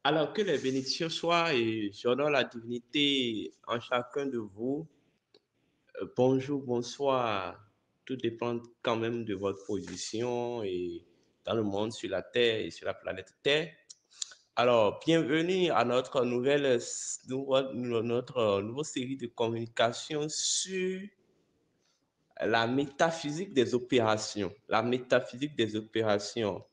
Alors que les bénédictions soient et j'honore la divinité en chacun de vous. Bonjour, bonsoir. Tout dépend quand même de votre position et dans le monde, sur la Terre et sur la planète Terre. Alors, bienvenue à notre nouvelle série de communication sur la métaphysique des opérations. La métaphysique des opérations.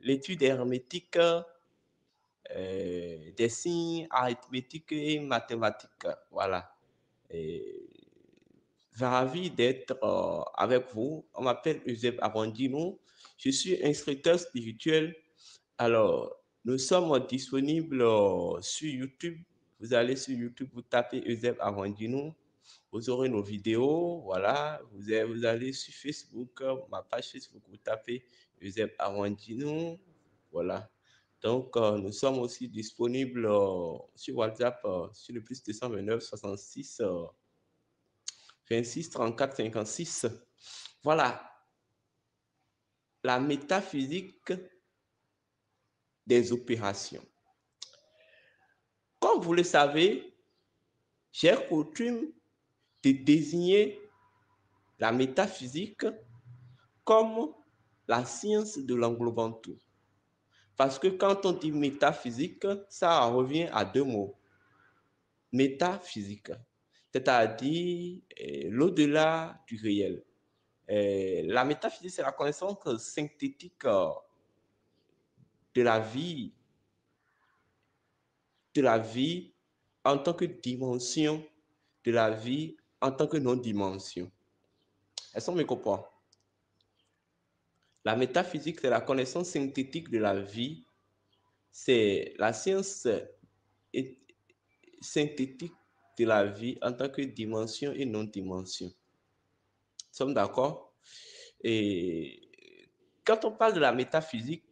L'étude hermétique des signes arithmétiques et mathématiques. Voilà. Et ravi d'être avec vous. On m'appelle Euseb Arondino. Je suis instructeur spirituel. Alors, nous sommes disponibles sur YouTube. Vous allez sur YouTube, vous tapez Euseb Arondino. Vous aurez nos vidéos. Voilà. Vous allez sur Facebook, ma page Facebook, vous tapez Euseb Arondino. Voilà. Donc, nous sommes aussi disponibles sur WhatsApp sur le plus 229 66 26 34 56. Voilà. La métaphysique des opérations. Comme vous le savez, j'ai coutume de désigner la métaphysique comme la science de l'englobant tout. Parce que quand on dit métaphysique, ça revient à deux mots. Métaphysique, c'est-à-dire l'au-delà du réel. La métaphysique, c'est la connaissance synthétique de la vie, en tant que dimension, de la vie en tant que non-dimension. Est-ce qu'on me comprend? La métaphysique, c'est la connaissance synthétique de la vie, c'est la science synthétique de la vie en tant que dimension et non-dimension. Nous sommes d'accord? Et quand on parle de la métaphysique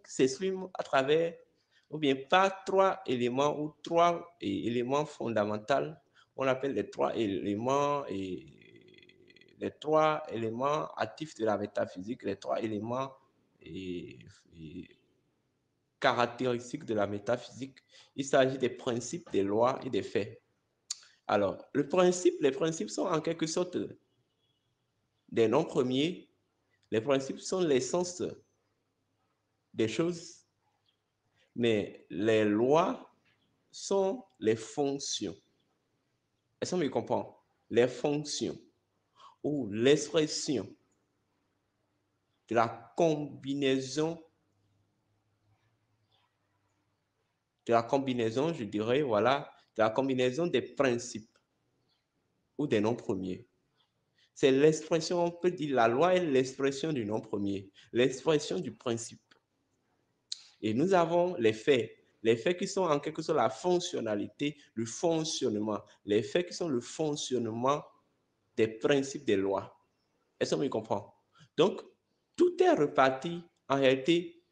s'exprime à travers, ou bien par trois éléments ou trois éléments fondamentaux. On appelle les trois éléments actifs de la métaphysique, les trois éléments caractéristiques de la métaphysique. Il s'agit des principes, des lois et des faits. Alors, les principes sont en quelque sorte des noms premiers. Les principes sont l'essence des choses, mais les lois sont les fonctions. Est-ce qu'on me comprend? Les fonctions ou l'expression de la combinaison, je dirais, voilà, de la combinaison des principes ou des noms premiers. C'est l'expression, on peut dire la loi est l'expression du nom premier, l'expression du principe. Et nous avons les faits qui sont en quelque sorte la fonctionnalité, le fonctionnement, les faits qui sont le fonctionnement des principes des lois. Est-ce qu'on me comprend? Donc, tout est reparti, en réalité,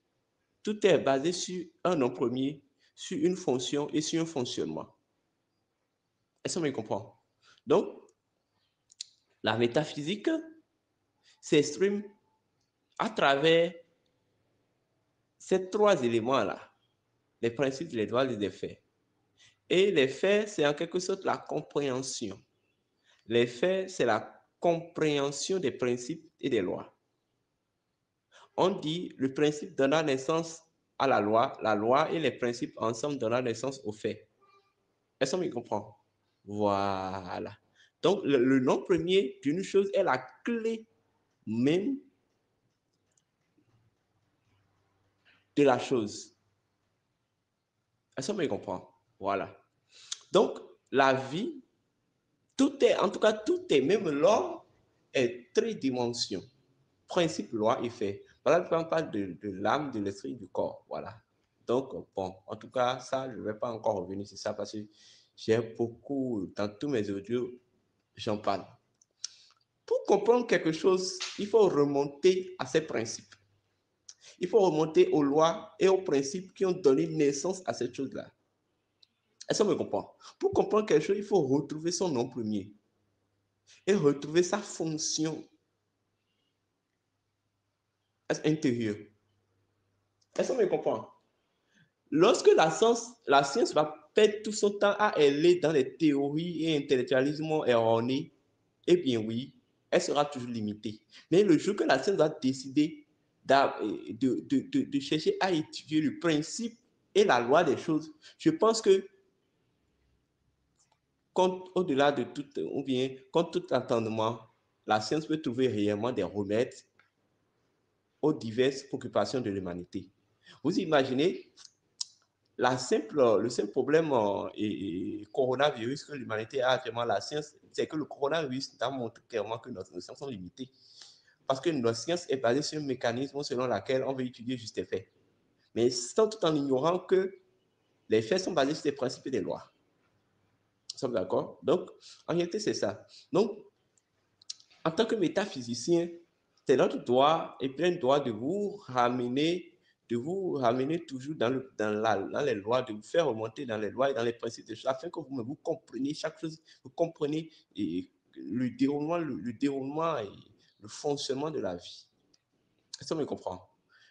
tout est basé sur un nom premier, sur une fonction et sur un fonctionnement. Est-ce qu'on me comprend? Donc, la métaphysique s'exprime à travers ces trois éléments-là, les principes, les lois et les faits. Et les faits, c'est en quelque sorte la compréhension. Les faits, c'est la compréhension des principes et des lois. On dit le principe donnant naissance à la loi et les principes ensemble donnant naissance aux faits. Est-ce qu'on me comprend? Voilà. Donc, le nom premier d'une chose est la clé même de la chose. Est-ce qu'on me comprend? Voilà. Donc, la vie, tout est, en tout cas, tout est, même l'homme est tridimension. Principe, loi et fait. Voilà, on parle de l'âme, de l'esprit, du corps. Voilà. Donc, bon, en tout cas, ça, je ne vais pas encore revenir sur ça parce que j'ai beaucoup, dans tous mes audios, j'en parle. Pour comprendre quelque chose, il faut remonter à ces principes. Il faut remonter aux lois et aux principes qui ont donné naissance à cette chose-là. Est-ce qu'on me comprend? Pour comprendre quelque chose, il faut retrouver son nom premier et retrouver sa fonction intérieure. Est-ce qu'on me comprend? Lorsque la science va perdre tout son temps à aller dans les théories et intellectualisme erronés, eh bien oui, elle sera toujours limitée. Mais le jour que la science va décider de chercher à étudier le principe et la loi des choses, je pense que au-delà de tout, ou bien contre tout entendement, la science peut trouver réellement des remèdes aux diverses préoccupations de l'humanité. Vous imaginez le simple problème coronavirus que l'humanité a actuellement, la science, c'est que le coronavirus a montré clairement que nos sciences sont limitées. Parce que notre science est basée sur un mécanisme selon lequel on veut étudier juste les faits. Mais tout en ignorant que les faits sont basés sur des principes et des lois. Nous sommes d'accord? Donc, en réalité, c'est ça. Donc, en tant que métaphysicien, c'est notre droit et plein droit de vous ramener toujours dans les lois, de vous faire remonter dans les lois et dans les principes de choses, afin que vous compreniez chaque chose, vous compreniez le déroulement et le fonctionnement de la vie. Ça me comprend.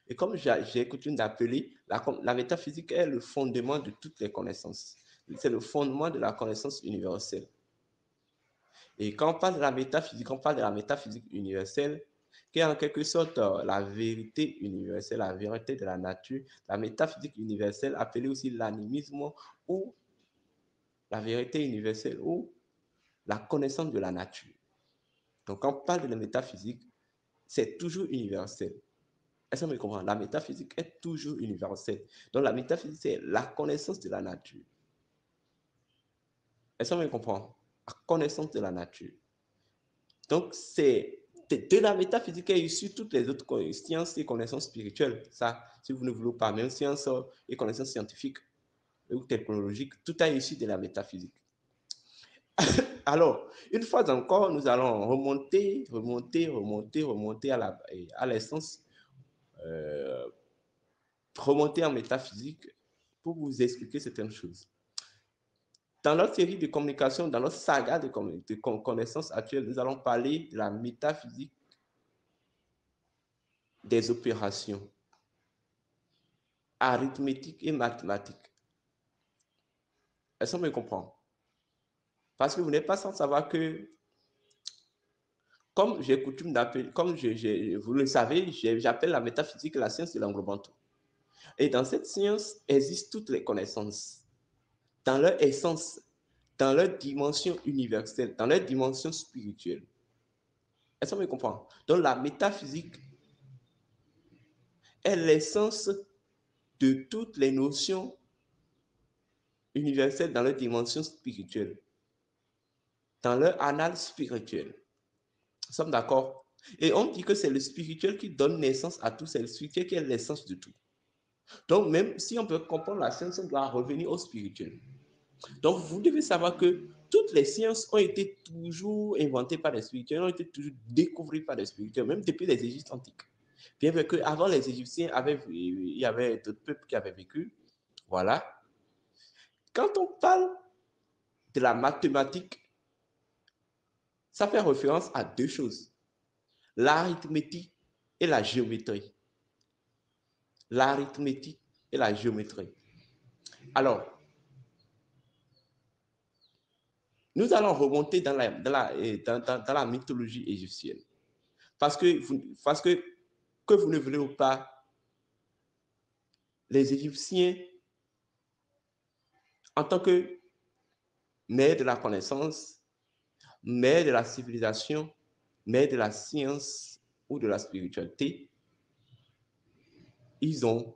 Et comme j'ai coutume d'appeler, la métaphysique est le fondement de toutes les connaissances. C'est le fondement de la connaissance universelle. Et quand on parle de la métaphysique, on parle de la métaphysique universelle, qui est en quelque sorte la vérité universelle, la vérité de la nature. La métaphysique universelle, appelée aussi l'animisme ou la vérité universelle ou la connaissance de la nature. Donc, quand on parle de la métaphysique, c'est toujours universel. Est-ce que vous comprenez? La métaphysique est toujours universelle. Donc, la métaphysique, c'est la connaissance de la nature. Est-ce que vous comprenez? La connaissance de la nature. Donc, c'est de la métaphysique est issue toutes les autres sciences et connaissances spirituelles. Ça, si vous ne voulez pas, même sciences et connaissances scientifiques ou technologiques, tout est issu de la métaphysique. Alors, une fois encore, nous allons remonter à l'essence, remonter en métaphysique pour vous expliquer certaines choses. Dans notre série de communication, dans notre saga de connaissances actuelles, nous allons parler de la métaphysique des opérations arithmétiques et mathématiques. Est-ce qu'on me comprend? Parce que vous n'êtes pas sans savoir que, comme j'ai coutume d'appeler, comme vous le savez, j'appelle la métaphysique la science de l'englobant tout. Et dans cette science existent toutes les connaissances, dans leur essence, dans leur dimension universelle, dans leur dimension spirituelle. Est-ce qu'on me comprend? Donc la métaphysique est l'essence de toutes les notions universelles dans leur dimension spirituelle, dans leur analyse spirituelle. Nous sommes d'accord? Et on dit que c'est le spirituel qui donne naissance à tout, c'est le spirituel qui est l'essence de tout. Donc, même si on peut comprendre la science, on doit revenir au spirituel. Donc, vous devez savoir que toutes les sciences ont été toujours inventées par les spirituels, ont été toujours découvertes par les spirituels, même depuis les Égyptes antiques. Bien qu'avant les Égyptiens, il y avait d'autres peuples qui avaient vécu. Voilà. Quand on parle de la mathématique, ça fait référence à deux choses, l'arithmétique et la géométrie. L'arithmétique et la géométrie. Alors, nous allons remonter dans la mythologie égyptienne. Parce que vous ne voulez ou pas, les Égyptiens, en tant que mère de la connaissance, mère de la civilisation, mère de la science ou de la spiritualité, ils ont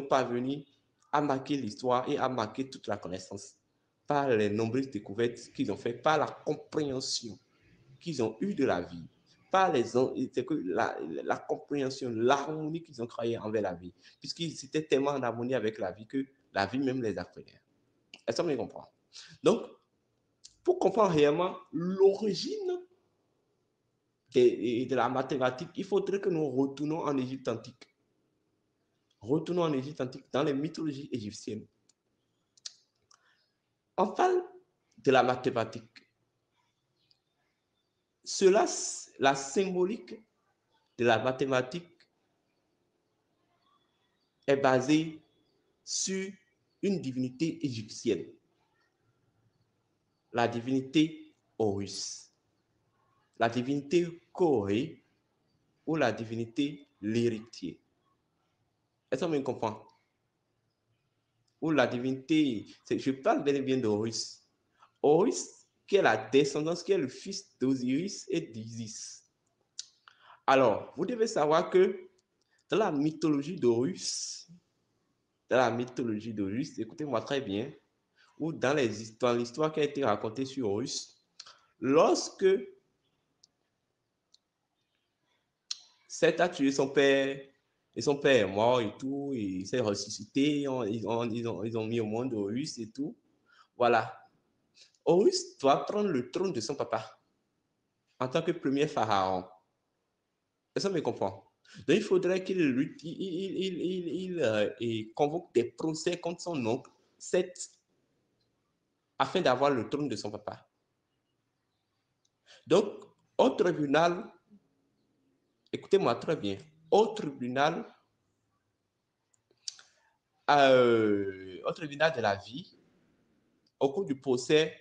parvenu à marquer l'histoire et à marquer toute la connaissance par les nombreuses découvertes qu'ils ont faites, par la compréhension qu'ils ont eue de la vie, par la compréhension, l'harmonie qu'ils ont créée envers la vie, puisqu'ils étaient tellement en harmonie avec la vie que la vie même les apprenait. Est-ce qu'on me comprend? Donc, pour comprendre réellement l'origine de la mathématique, il faudrait que nous retournons en Égypte antique. Retournons en Égypte antique, dans les mythologies égyptiennes. On parle de la mathématique. La symbolique de la mathématique est basé sur une divinité égyptienne, la divinité Horus, la divinité Corée ou la divinité l'héritier. Est-ce qu'on me comprend? Ou la divinité, je parle bel et bien d'Horus. Horus, qui est la descendance, qui est le fils d'Osiris et d'Isis. Alors, vous devez savoir que dans la mythologie d'Horus, écoutez-moi très bien, ou dans l'histoire qui a été racontée sur Horus, lorsque Seth a tué son père, et son père est mort et tout, et il s'est ressuscité, ils ont mis au monde Horus et tout, voilà. Horus doit prendre le trône de son papa en tant que premier pharaon. Est-ce que me comprend? Donc, il faudrait qu'il convoque des procès contre son oncle, Seth, afin d'avoir le trône de son papa. Donc, au tribunal, écoutez-moi très bien, au tribunal de la vie, au cours du procès,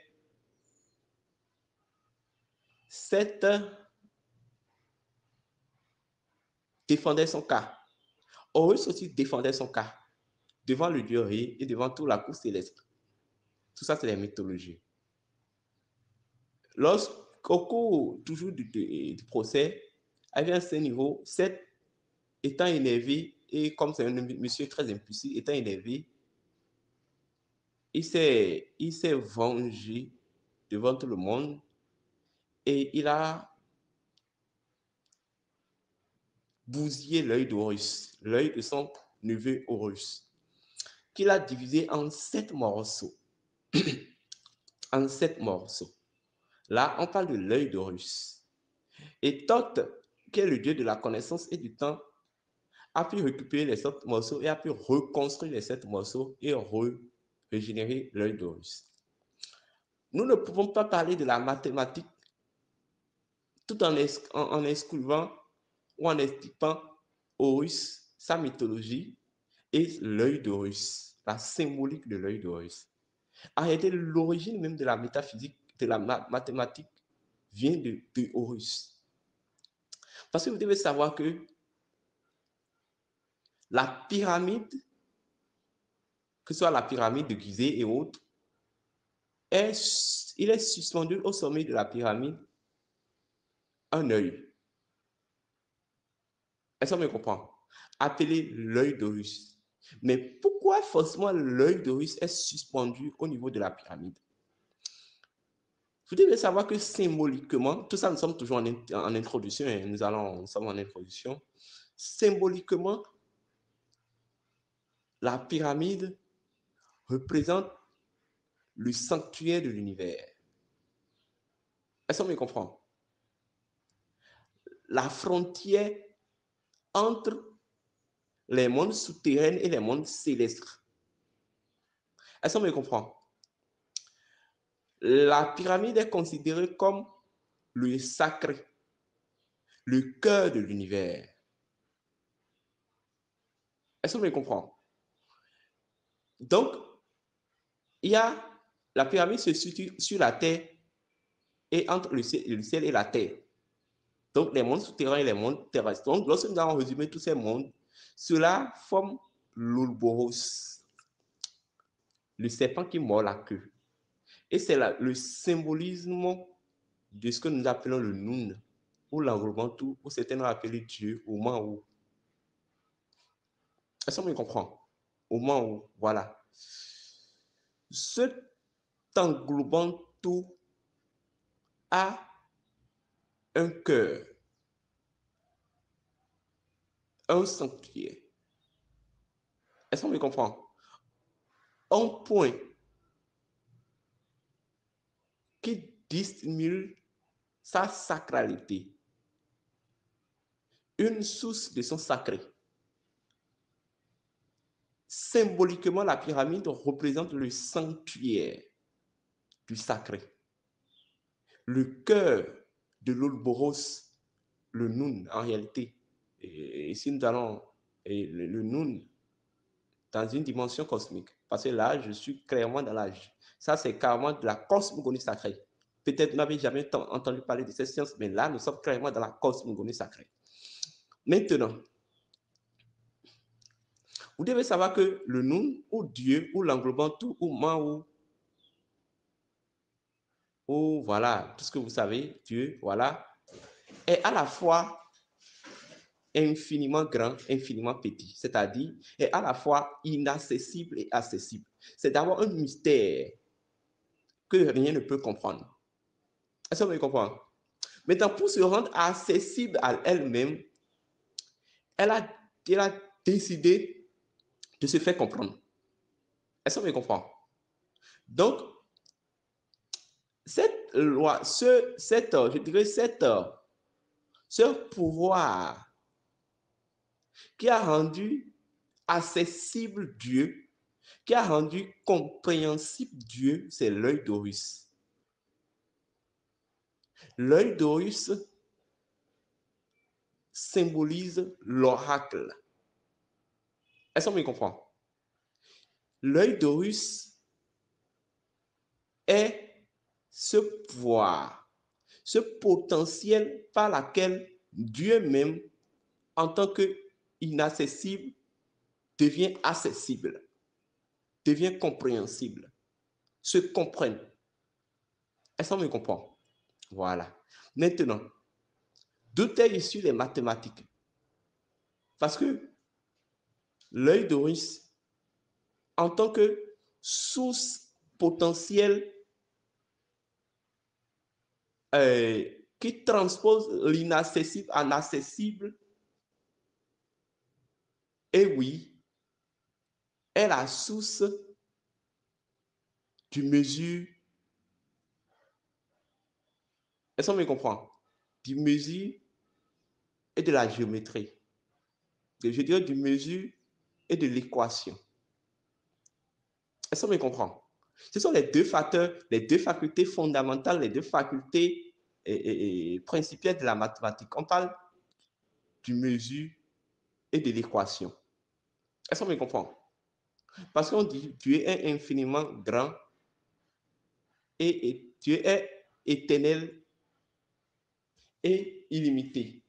Seth défendait son cas. Horus aussi défendait son cas devant le dieu Ré et devant toute la cour céleste. Tout ça, c'est la mythologie. Lorsqu'au cours toujours du procès, avec un certain niveau, Seth étant énervé, et comme c'est un monsieur très impulsif, étant énervé, il s'est vengé devant tout le monde et il a bousillé l'œil d'Horus, l'œil de son neveu Horus, qu'il a divisé en 7 morceaux. En 7 morceaux. Là, on parle de l'œil d'Horus. Et Thoth, qui est le dieu de la connaissance et du temps, a pu récupérer les 7 morceaux et a pu reconstruire les 7 morceaux et régénérer l'œil d'Horus. Nous ne pouvons pas parler de la mathématique tout en excluant ou en expliquant Horus, sa mythologie et l'œil d'Horus, la symbolique de l'œil d'Horus. En réalité, l'origine même de la métaphysique, de la mathématique, vient de Horus. Parce que vous devez savoir que la pyramide, que ce soit la pyramide de Gizeh et autres, il est suspendu au sommet de la pyramide un œil. Est-ce qu'on me comprend? Appelé l'œil d'Horus. Mais pourquoi forcément l'œil d'Horus est suspendu au niveau de la pyramide? Vous devez savoir que symboliquement, tout ça, nous sommes toujours en introduction, et nous sommes en introduction. Symboliquement, la pyramide représente le sanctuaire de l'univers. Est-ce qu'on me comprend? La frontière entre les mondes souterrains et les mondes célestes. Est-ce qu'on me comprend? La pyramide est considérée comme le sacré, le cœur de l'univers. Est-ce qu'on me comprend? Donc, la pyramide se situe sur la terre et entre le ciel et la terre. Donc, les mondes souterrains et les mondes terrestres. Donc, lorsque nous avons résumé tous ces mondes, cela forme l'Ouroboros, le serpent qui mord la queue. Et c'est le symbolisme de ce que nous appelons le Nun, ou l'englobant tout, ou certains l'ont appelé Dieu, au moment où. Est-ce qu'on me comprend? Au moment où, voilà. Cet englobant tout a un cœur, un sanctuaire. Est-ce qu'on me comprend? Un point qui dissimule sa sacralité, une source de son sacré. Symboliquement, la pyramide représente le sanctuaire du sacré, le cœur de l'Ouroboros, le Nun en réalité. Et si nous allons, le Nun dans une dimension cosmique. Parce que là, je suis clairement dans l'âge. Ça, c'est carrément de la cosmogonie sacrée. Peut-être vous n'avez jamais entendu parler de cette science, mais là, nous sommes clairement dans la cosmogonie sacrée. Maintenant, vous devez savoir que le nous, ou Dieu, ou l'englobant tout, ou moi, ou voilà, tout ce que vous savez, Dieu, voilà, est à la fois infiniment grand, infiniment petit, c'est-à-dire est à la fois inaccessible et accessible. C'est d'abord un mystère que rien ne peut comprendre. Est-ce que vous comprenez? Maintenant, pour se rendre accessible à elle-même, elle a décidé de se faire comprendre. Est-ce que vous comprenez? Donc, cette loi, je dirais, ce pouvoir qui a rendu accessible Dieu, qui a rendu compréhensible Dieu, c'est l'œil d'Horus. L'œil d'Horus symbolise l'oracle. Est-ce qu'on me comprend? L'œil d'Horus est ce pouvoir, ce potentiel par lequel Dieu même, en tant qu'inaccessible, devient accessible, devient compréhensible, se comprenne. Est-ce qu'on me comprend? Voilà. Maintenant, d'où est issu les mathématiques? Parce que l'œil d'Horus, en tant que source potentielle qui transpose l'inaccessible en accessible, et oui, est la source du mesure. Est-ce qu'on me comprend? Du mesure et de la géométrie. Je dirais du mesure et de l'équation. Est-ce qu'on me comprend? Ce sont les deux facteurs, les deux facultés fondamentales, les deux facultés principielles de la mathématique. On parle du mesure et de l'équation. Est-ce qu'on me comprend? Parce qu'on dit Dieu est infiniment grand et Dieu est éternel et illimité.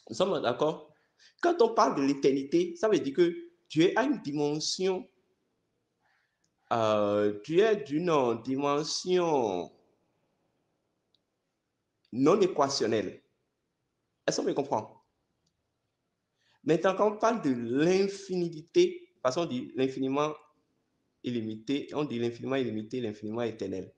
Nous sommes d'accord? Quand on parle de l'éternité, ça veut dire que Dieu a une dimension, Dieu est d'une dimension non équationnelle. Est-ce qu'on me comprend? Maintenant, quand on parle de l'infinité, parce qu'on dit l'infiniment illimité, on dit l'infiniment illimité, l'infiniment éternel.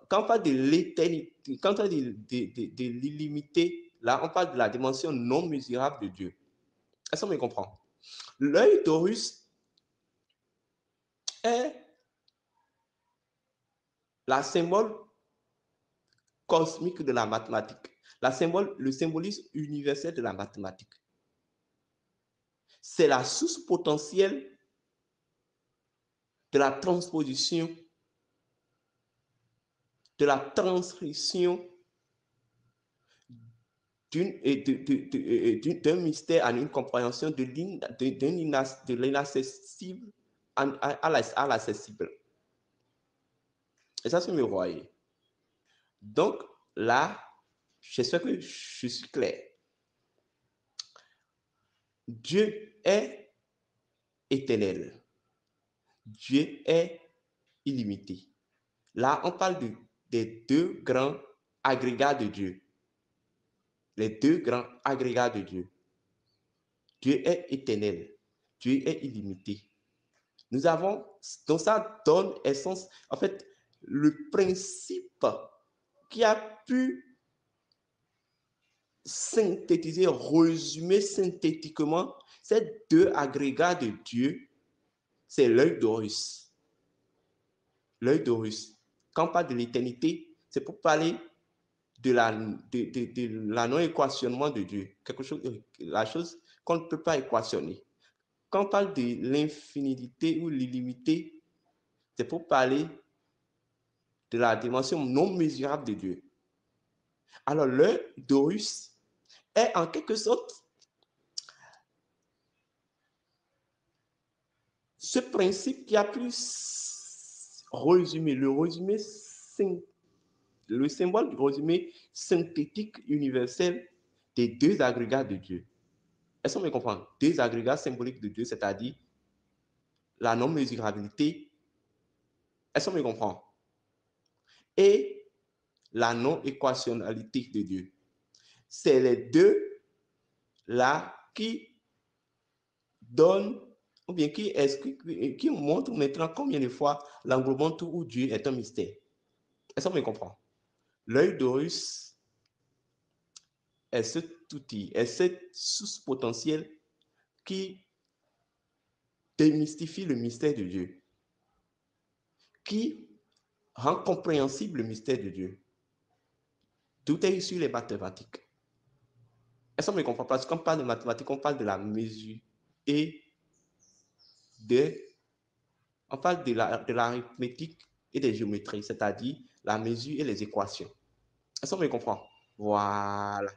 Quand on parle de l'éternité, quand on dit de l'illimité, là, on parle de la dimension non mesurable de Dieu. Est-ce qu'on me comprend? L'œil d'Horus est la symbole cosmique de la mathématique, le symbolisme universel de la mathématique. C'est la source potentielle de la transposition, de la transcription d'un mystère à une compréhension de l'inaccessible à l'accessible. Et ça, c'est me voyez. Donc, là, j'espère que je suis clair. Dieu est éternel. Dieu est illimité. Là, on parle des deux grands agrégats de Dieu. Les deux grands agrégats de Dieu. Dieu est éternel. Dieu est illimité. Nous avons, donc ça donne essence, en fait, le principe qui a pu synthétiser, résumer synthétiquement ces deux agrégats de Dieu, c'est l'œil d'Horus. L'œil d'Horus. Quand on parle de l'éternité, c'est pour parler de la non-équationnement de Dieu. La chose qu'on ne peut pas équationner. Quand on parle de l'infinité ou l'illimité, c'est pour parler de la dimension non mesurable de Dieu. Alors, l'œil d'Horus est en quelque sorte ce principe qui a pu résumer, le symbole du résumé synthétique universel des deux agrégats de Dieu. Est-ce qu'on me comprend? Deux agrégats symboliques de Dieu, c'est-à-dire la non-mesurabilité. Est-ce qu'on me comprend? Et la non-équationnalité de Dieu. C'est les deux là qui donnent, ou bien qui montrent maintenant combien de fois l'englobement tout ou Dieu est un mystère. Est-ce qu'on me comprend? L'œil d'Horus est cet outil, est cette source potentielle qui démystifie le mystère de Dieu, qui rend compréhensible le mystère de Dieu. Tout est issu des mathématiques. Est-ce qu'on me comprend? Parce qu'on parle de mathématiques, on parle de la mesure et on parle de l'arithmétique et des géométries, c'est-à-dire la mesure et les équations. Est-ce qu'on me comprend? Voilà.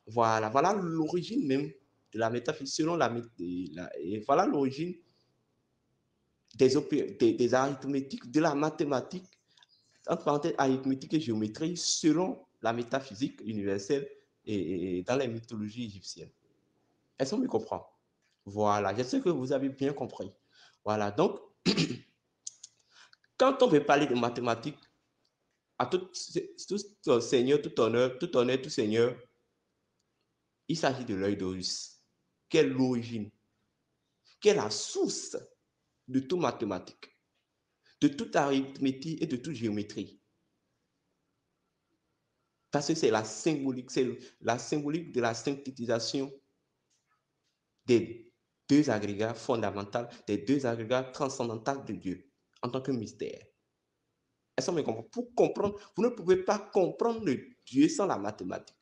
Voilà l'origine même de la métaphysique, selon et voilà l'origine des arithmétiques, de la mathématique, entre parenthèses, arithmétique et géométrie, selon la métaphysique universelle et dans les mythologies égyptiennes. Est-ce qu'on me comprend? Voilà, j'espère que vous avez bien compris. Voilà, donc, quand on veut parler de mathématiques, à tout seigneur, tout honneur, tout seigneur, il s'agit de l'œil d'Horus. Quelle est l'origine? Quelle est la source de toute mathématique, de toute arithmétique et de toute géométrie? Parce que c'est la symbolique de la synthétisation des deux agrégats fondamentaux, des deux agrégats transcendantaux de Dieu en tant que mystère. Est-ce qu'on me comprend? Pour comprendre, vous ne pouvez pas comprendre le Dieu sans la mathématique.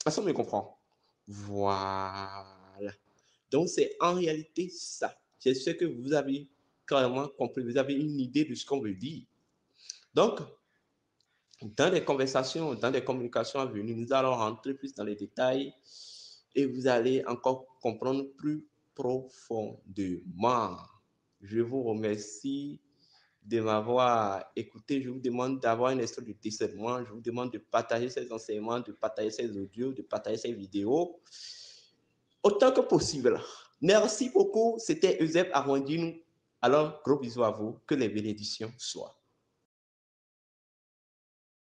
Est-ce qu'on me comprend? Voilà. Donc, c'est en réalité ça. J'espère que vous avez carrément compris, vous avez une idée de ce qu'on veut dire. Donc, dans les conversations, dans les communications à venir, nous allons rentrer plus dans les détails et vous allez encore comprendre plus profondément. Je vous remercie de m'avoir écouté. Je vous demande d'avoir un esprit de discernement. Je vous demande de partager ces enseignements, de partager ces audios, de partager ces vidéos autant que possible. Merci beaucoup. C'était Euseb Arwandine. Alors, gros bisous à vous. Que les bénédictions soient.